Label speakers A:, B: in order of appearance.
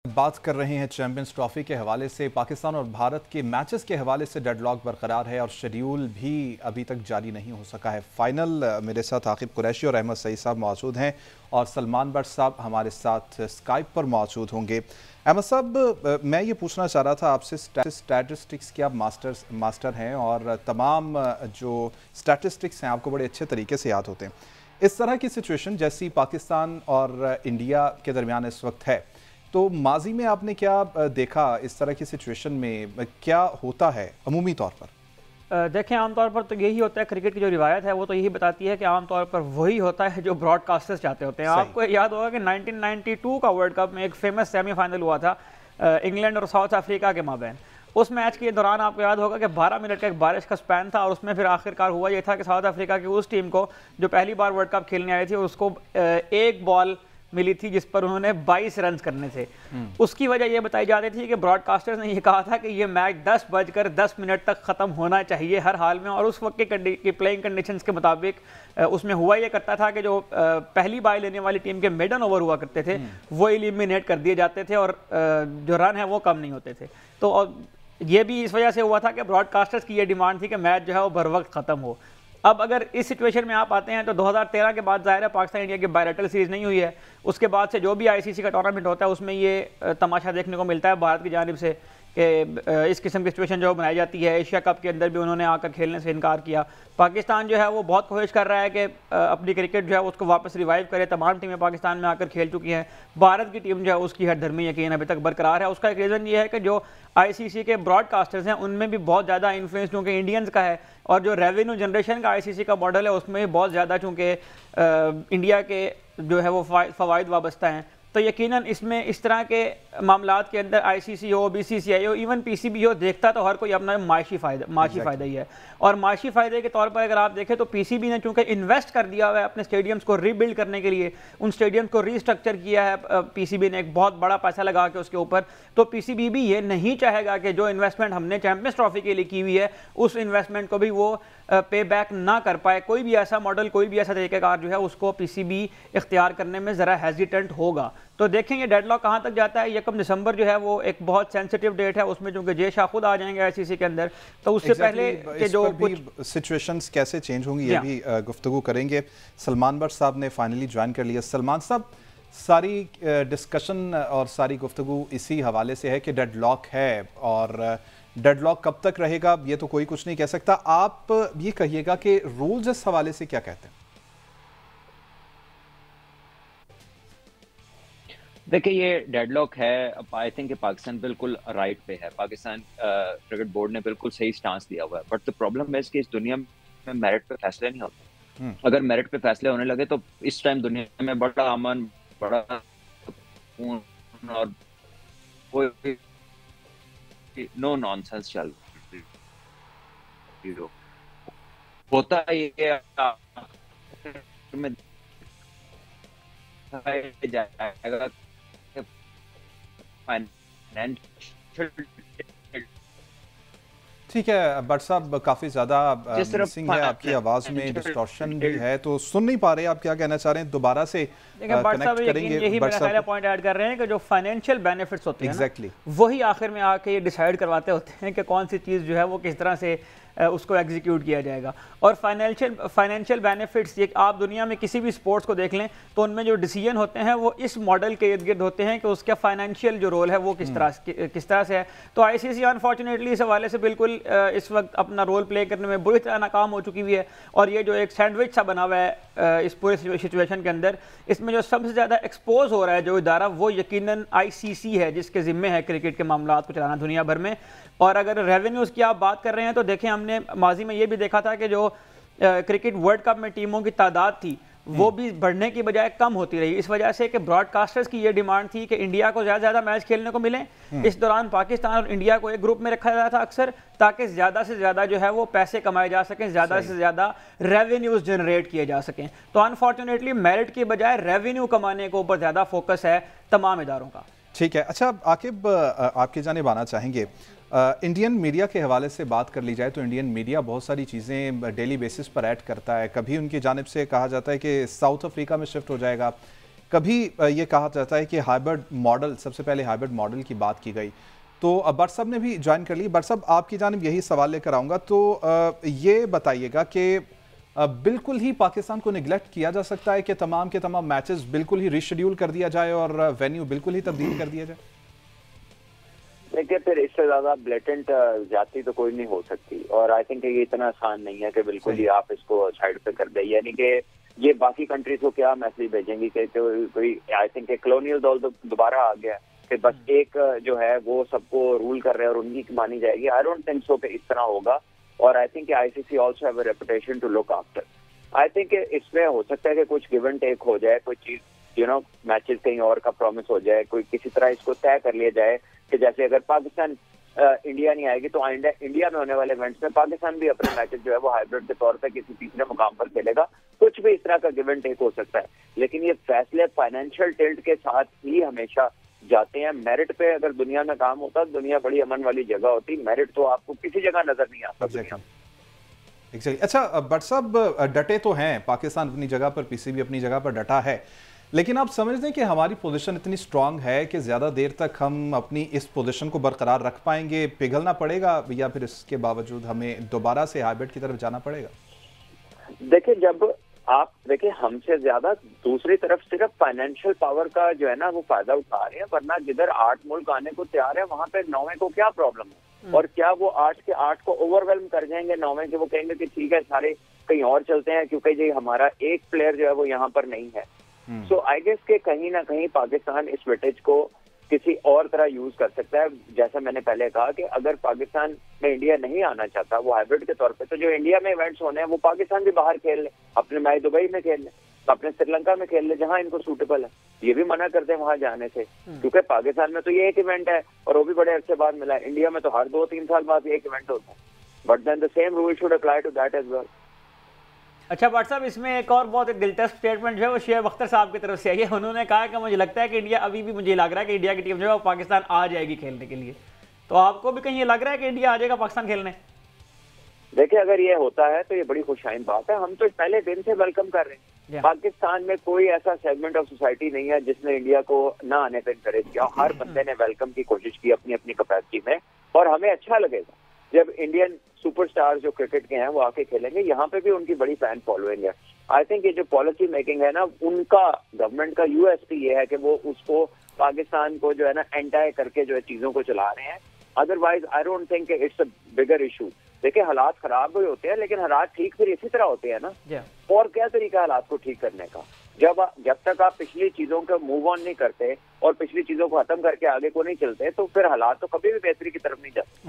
A: बात कर रहे हैं चैंपियंस ट्रॉफी के हवाले से। पाकिस्तान और भारत के मैचेस के हवाले से डेडलॉक बरकरार है और शेड्यूल भी अभी तक जारी नहीं हो सका है। फाइनल मेरे साथ आकिब कुरैशी और अहमद सईद साहब मौजूद हैं और सलमान बट साहब हमारे साथ स्काइप पर मौजूद होंगे। अहमद साहब, मैं ये पूछना चाह रहा था आपसे, स्टैटिस्टिक्स के आप मास्टर हैं और तमाम जो स्टैटिस्टिक्स हैं आपको बड़े अच्छे तरीके से याद होते हैं। इस तरह की सिचुएशन जैसी पाकिस्तान और इंडिया के दरमियान इस वक्त है, तो माजी में आपने क्या देखा? इस तरह की सिचुएशन में क्या होता है अमूमी तौर पर?
B: देखें, आमतौर पर तो यही होता है। क्रिकेट की जो रिवायत है वो तो यही बताती है कि आमतौर पर वही होता है जो ब्रॉडकास्टर्स चाहते होते हैं। आपको याद होगा कि 1992 का वर्ल्ड कप में एक फेमस सेमीफाइनल हुआ था इंग्लैंड और साउथ अफ्रीका के माबैन। उस मैच के दौरान आपको याद होगा कि 12 मिनट का एक बारिश का स्पैन था और उसमें फिर आखिरकार हुआ ये था कि साउथ अफ्रीका की उस टीम को जो पहली बार वर्ल्ड कप खेलने आई थी उसको एक बॉल मिली थी जिस पर उन्होंने 22 रन करने थे। उसकी वजह यह बताई जा रही थी कि ब्रॉडकास्टर्स ने यह कहा था कि यह मैच 10:10 तक ख़त्म होना चाहिए हर हाल में। और उस वक्त की प्लेइंग कंडीशंस के मुताबिक उसमें हुआ यह करता था कि जो पहली बाई लेने वाली टीम के मिडन ओवर हुआ करते थे वो एलिमिनेट कर दिए जाते थे और जो रन है वो कम नहीं होते थे। तो ये भी इस वजह से हुआ था कि ब्रॉडकास्टर्स की यह डिमांड थी कि मैच जो है वो बर वक्त ख़त्म हो। अब अगर इस सिचुएशन में आप आते हैं तो 2013 के बाद ज़ाहिर है पाकिस्तान इंडिया की बायलैटरल सीरीज़ नहीं हुई है। उसके बाद से जो भी आईसीसी का टूर्नामेंट होता है उसमें ये तमाशा देखने को मिलता है भारत की जानिब से कि इस किस्म की सिचुएशन जो बनाई जाती है। एशिया कप के अंदर भी उन्होंने आकर खेलने से इनकार किया। पाकिस्तान जो है वो बहुत कोशिश कर रहा है कि अपनी क्रिकेट जो है उसको वापस रिवाइव करे। तमाम टीमें पाकिस्तान में आकर खेल चुकी हैं। भारत की टीम जो है उसकी हरधर्मी यकीन अभी तक बरकरार है। उसका एक रीज़न ये है कि जो आईसीसी के ब्रॉडकास्टर्स हैं उनमें भी बहुत ज़्यादा इन्फ्लुएंस चूँकि इंडियंस का है और जो रेवेन्यू जनरेशन का आईसीसी का मॉडल है उसमें भी बहुत ज़्यादा चूँकि इंडिया के जो है वो फ़वाइद वाबस्ता हैं। तो यकीनन इसमें इस तरह के मामलात के अंदर आईसीसी हो, बीसीसीआई हो, इवन पीसीबी हो, देखता तो हर कोई अपना माशी फ़ायदा ही है। और माशी फ़ायदे के तौर पर अगर आप देखें तो पीसीबी ने चूँकि इन्वेस्ट कर दिया हुआ है अपने स्टेडियम्स को रीबिल्ड करने के लिए, उन स्टेडियम्स को रीस्ट्रक्चर किया है पीसीबी ने एक बहुत बड़ा पैसा लगा के उसके ऊपर। तो पीसीबी भी ये नहीं चाहेगा कि जो इन्वेस्टमेंट हमने चैंपियंस ट्रॉफी के लिए की हुई है उस इन्वेस्टमेंट को भी वो पे बैक ना कर पाए। कोई भी ऐसा मॉडल, कोई भी ऐसा तरीक़ाकार जो है उसको पीसीबी इख्तियार करने में ज़रा हेजिटेंट होगा। तो देखेंगे डेडलॉक कहाँ तक जाता है। 1 दिसंबर जो है वो एक बहुत सेंसिटिव डेट है, उसमें चूंकि जे शाह खुद आ जाएंगे आईसीसी के अंदर, तो उससे पहले कि जो कुछ
A: सिचुएशंस कैसे चेंज होंगी ये भी गुफ्तगू करेंगे। सलमान बट साहब ने फाइनली ज्वाइन कर लिया। सलमान साहब, सारी डिस्कशन और सारी गुफ्तगू इसी हवाले से है कि डेडलॉक है और डेडलॉक कब तक रहेगा ये तो कोई कुछ नहीं कह सकता। आप ये कहिएगा कि रूल्स इस हवाले से क्या कहते हैं?
C: देखिए, ये डेडलॉक है। आई थिंक पाकिस्तान बिल्कुल राइट पे है। पाकिस्तान क्रिकेट बोर्ड ने बिल्कुल सही स्टांस लिया हुआ है। बट द प्रॉब्लम है कि इस दुनिया में मेरिट पे फैसले नहीं होते। अगर मेरिट पे फैसले होने लगे तो इस टाइम दुनिया में बड़ा अमन, बड़ा और कोई नो नॉनसेंस चल होता ये में जाएगा
A: ठीक है बट साहब, काफ़ी ज़्यादा मिसिंग है, आपकी आवाज़ में डिस्टॉर्शन भी है, तो सुन नहीं पा रहे। आप क्या कहना चाह रहे हैं? दोबारा से कनेक्ट करेंगे।
B: यही मेरा पहला पॉइंट ऐड कर रहे हैं कि जो फाइनेंशियल बेनिफिट्स होते हैं
A: एग्जैक्टली
B: वही आखिर में आके ये डिसाइड करवाते होते हैं कि कौन सी चीज़ जो है वो किस तरह से उसको एग्जीक्यूट किया जाएगा। और फाइनेंशियल बेनिफिट्स, ये आप दुनिया में किसी भी स्पोर्ट्स को देख लें तो उनमें जो डिसीजन होते हैं वो इस मॉडल के इर्द गिर्द होते हैं कि उसका फाइनेंशियल जो रोल है वो किस तरह से है। तो आईसीसी अनफॉर्चुनेटली इस हवाले से बिल्कुल इस वक्त अपना रोल प्ले करने में बुरी तरह नाकाम हो चुकी हुई है। और ये जो एक सैंडविच सा बना हुआ है इस पूरे सिचुएशन के अंदर, इसमें जो सबसे ज़्यादा एक्सपोज हो रहा है जो इदारा, वो यकीनन आईसीसी है जिसके ज़िम्मे है क्रिकेट के मामलात को चलाना दुनिया भर में। और अगर रेवेन्यूज़ की आप बात कर रहे हैं तो देखें, हमने माजी में ये भी देखा था कि जो क्रिकेट वर्ल्ड कप में टीमों की तादाद थी वो भी बढ़ने की बजाय कम होती रही। इस वजह से कि ब्रॉडकास्टर्स की ये डिमांड थी कि इंडिया को ज़्यादा मैच खेलने को मिले। इस दौरान पाकिस्तान और इंडिया को एक ग्रुप में रखा जाता था अक्सर, ताकि ज़्यादा से ज़्यादा जो है वो पैसे कमाए जा सकें, ज़्यादा से ज़्यादा रेवेन्यूज़ जनरेट किए जा सकें। तो अनफॉर्चुनेटली मेरिट की बजाय रेवेन्यू कमाने के ऊपर ज़्यादा फोकस है तमाम इदारों का।
A: ठीक है। अच्छा आकिब, आपकी जानिब आना चाहेंगे। इंडियन मीडिया के हवाले से बात कर ली जाए तो इंडियन मीडिया बहुत सारी चीज़ें डेली बेसिस पर ऐड करता है। कभी उनकी जानिब से कहा जाता है कि साउथ अफ्रीका में शिफ्ट हो जाएगा, कभी ये कहा जाता है कि हाइब्रिड मॉडल, सबसे पहले हाइब्रिड मॉडल की बात की गई, तो भट्ट साहब ने भी ज्वाइन कर ली। भट्ट साहब, आपकी जानिब यही सवाल लेकर आऊँगा, तो ये बताइएगा कि बिल्कुल ही पाकिस्तान को निगलेक्ट किया जा सकता है कि तमाम के तमाम मैचेस बिल्कुल ही रीशेड्यूल कर दिया जाए और वेन्यू बिल्कुल ही तब्दील कर दिया जाए?
D: देखिए, फिर इससे ज्यादा ब्लेटेंट जाती तो कोई नहीं हो सकती, और आई थिंक ये इतना आसान नहीं है कि बिल्कुल ही आप इसको साइड पे कर दे। यानी कि ये बाकी कंट्रीज को क्या मैसेज भेजेंगी कि कोई, आई थिंक कॉलोनियल दौर दोबारा आ गया कि बस एक जो है वो सबको रूल कर रहे हैं और उनकी मानी जाएगी। आई डोंट थिंक सो कि इस तरह होगा, और I think ICC also have a reputation to look after. I think इसमें हो सकता है कि कुछ गिव एंड टेक हो जाए, कोई चीज मैचेस कहीं और का प्रॉमिस हो जाए, कोई किसी तरह इसको तय कर लिया जाए कि जैसे अगर पाकिस्तान इंडिया नहीं आएगी तो इंडिया में होने वाले इवेंट्स में पाकिस्तान भी अपने मैचेस जो है वो हाइब्रिड के तौर पर किसी तीसरे मुकाम पर खेलेगा। कुछ भी इस तरह का गिव एंड टेक हो सकता है, लेकिन ये फैसले फाइनेंशियल टिल्ट के साथ ही हमेशा जाते हैं। मेरिट पे अगर दुनिया में काम होता तो दुनिया बड़ी अमन वाली जगह होती। मेरिट तो आपको किसी जगह नजर नहीं आता।
A: अच्छा भट्ट साहब, डटे तो हैं, पाकिस्तान अपनी जगह पर, पीसीबी अपनी जगह पर डटा है, लेकिन आप समझते हैं कि हमारी पोजीशन इतनी स्ट्रांग है कि ज़्यादा देर तक हम अपनी इस पोजीशन को बरकरार रख पाएंगे? पिघलना पड़ेगा या फिर इसके बावजूद हमें दोबारा से हाइब्रिड की तरफ जाना पड़ेगा?
D: देखिए, जब आप देखिए, हमसे ज्यादा दूसरी तरफ सिर्फ फाइनेंशियल पावर का जो है ना वो फायदा उठा रहे हैं, वरना जिधर 8 मुल्क आने को तैयार है वहां पे 9वें को क्या प्रॉब्लम है? और क्या वो 8 के 8 को ओवरवेलम कर जाएंगे 9वें के? वो कहेंगे कि ठीक है, सारे कहीं और चलते हैं क्योंकि जी हमारा एक प्लेयर जो है वो यहाँ पर नहीं है। सो आई गेस के कहीं ना कहीं पाकिस्तान इस वेटेज को किसी और तरह यूज कर सकता है। जैसा मैंने पहले कहा कि अगर पाकिस्तान में इंडिया नहीं आना चाहता वो हाइब्रिड के तौर पे, तो जो इंडिया में इवेंट्स होने हैं वो पाकिस्तान भी बाहर खेल ले, अपने मैच दुबई में खेल ले, अपने श्रीलंका में खेल ले, जहां इनको सूटेबल है। ये भी मना करते हैं वहां जाने से, क्योंकि पाकिस्तान में तो ये एक इवेंट है और वो भी बड़े अरसे बाद मिला है। इंडिया में तो हर 2-3 साल बाद एक इवेंट होता है, but then the same rule should apply to that as well.
B: अच्छा भट्ट साहब, इसमें एक और बहुत दिलचस्प स्टेटमेंट जो है वो शुएब अख्तर साहब की तरफ से आई है। उन्होंने कहा कि मुझे लगता है कि इंडिया, अभी भी मुझे लग रहा है कि इंडिया की टीम जो है वो पाकिस्तान आ जाएगी खेलने के लिए। तो आपको भी कहीं ये लग रहा है कि इंडिया आ जाएगा पाकिस्तान खेलने?
D: देखिए, अगर ये होता है तो ये बड़ी खुशहाइन बात है। हम तो पहले दिन से वेलकम कर रहे हैं। पाकिस्तान में कोई ऐसा सेगमेंट ऑफ सोसाइटी नहीं है जिसने इंडिया को ना आने पर इंकरेज किया। हर बंदे ने वेलकम की कोशिश की अपनी अपनी कैपेसिटी में, और हमें अच्छा लगेगा जब इंडियन सुपरस्टार जो क्रिकेट के हैं वो आके खेलेंगे। यहाँ पे भी उनकी बड़ी फैन फॉलोइंग है। आई थिंक ये जो पॉलिसी मेकिंग है ना, उनका गवर्नमेंट का यूएसपी ये है कि वो उसको पाकिस्तान को जो है ना एंटाई करके जो है चीजों को चला रहे हैं। Otherwise I don't think it's a bigger issue. देखिए, हालात खराब भी होते हैं, लेकिन हालात ठीक फिर इसी तरह होते हैं ना। और क्या तरीका हालात को ठीक करने का? जब तक आप पिछली चीजों को मूव ऑन नहीं करते और पिछली चीजों को खत्म करके आगे को नहीं चलते, तो फिर हालात तो कभी भी बेहतरी की तरफ नहीं जाते।